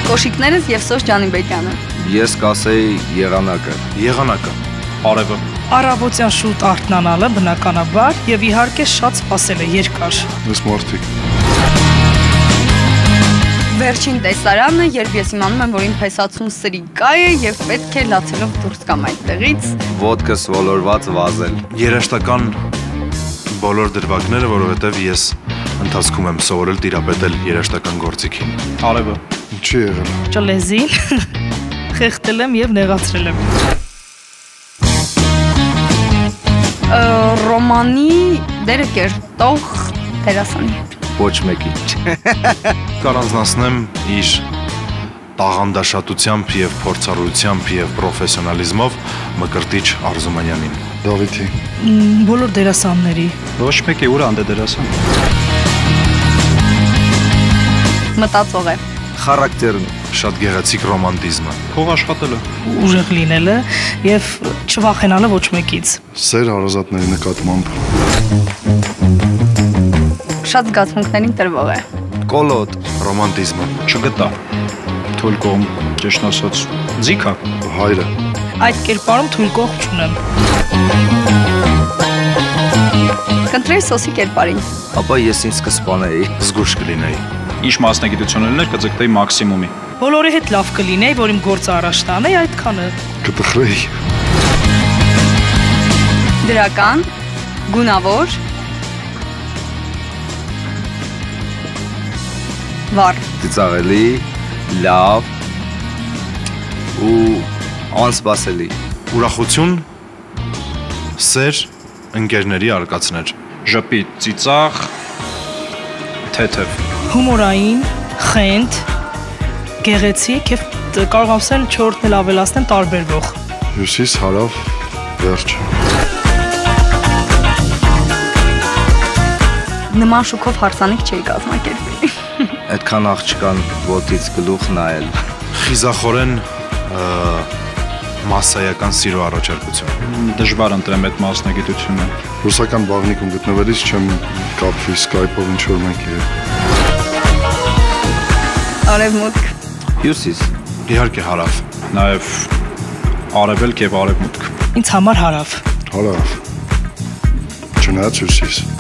Կոշիկներս և Սոս Ջանիբեկյանը։ Ես կասեի եղանակը։ Եղանակը, արևը։ Առավոտյան շուտ արթնանալը բնականաբար եւ իհարկե շատ սպասելը երկար։ Ես մարդիկ։ Վերջին տեսարանը, երբ ես իմանում եմ, որ իմ փեսացուն սրիկա է եւ պետք է լացելով դուրս կամ այդտեղից։ Ոդկս ոլորված վազել։ Երաշտական բոլոր դրվագները, որովհետև ես ընթացքում եմ սովորել տիրապետել երաշտական գործիքին։ Արևը։ Չի եղել։ Ճլեզին խեղդել եմ եւ նեղացրել եմ։ Ռոմանի դերը կերտող դերասանի։ Ոչ մեկի։ Կառանձնացնեմ իր տաղանդաշատությամբ եւ փորձառությամբ եւ պրոֆեսիոնալիզմով Մկրտիչ Արզումանյանին։ Դավիթի։ Բոլոր դերասանների։ Ոչ մեկի ուր անդե դերասան։ Մտածող է։ Խարակտերն Շատ գեղեցիկ ռոմանտիզմը։ Փող աշխատելը։ Ուժեղ լինելը եւ չվախենալը ոչ մեկից։ Սեր հարազատների նկատմամբ։ Շատ զգացմունքներին տրվող է։ կոլոտ Ռոմանտիզմը։ Չգտա։ Թույլ կողմ, ճիշտ ասած, ձիգա։ Հայրը։ Այդ կերպարում թույլ կողմ չունեմ։ Կընտրեի Սոսի կերպարին։ ապա ես ինձ կսպանեի Զգուշ կլինեի։ Ինչ մասնագիտություն ուներ կձգտեի մաքսիմումի։ Բոլորի հետ լավ կլինեի, որ իմ գործը առաջ տանեի, այդքանը։ Կտխրեի։ Դրական, գունավոր, վառ։ ծիծաղելի, լավ ու անսպասելի։ Ուրախություն, սեր, ընկերների արկածներ։ Ժպիտ, ծիծաղ, թեթև։ Հումորային, խենթ, գեղեցիկ եւ կարող ասել 4-ն էլ ավելացնեմ տարբերվող։ Հյուսիս, հարավ, վերջ։ Նման շուկով հարսանիք չէի կազմակերպի։ Այդքան աղջկան ոտից գլուխ նայել։ Խիզախորեն մասսայական սիրո առաջարկություն։ Դժվար ընտրեմ այդ մասնագիտությունը։ Ռուսական բաղնիկում գտնվելիս չեմ կապվի Skype-ով ինչ-որ մեկի հետ։ Արևմուտք։ Հյուսիս։ Իհարկե հարավ։ Նաև արևելք եւ արևմուտք։ Ինձ համար հարավ։ Հարավ։ Չնայած հյուսիս։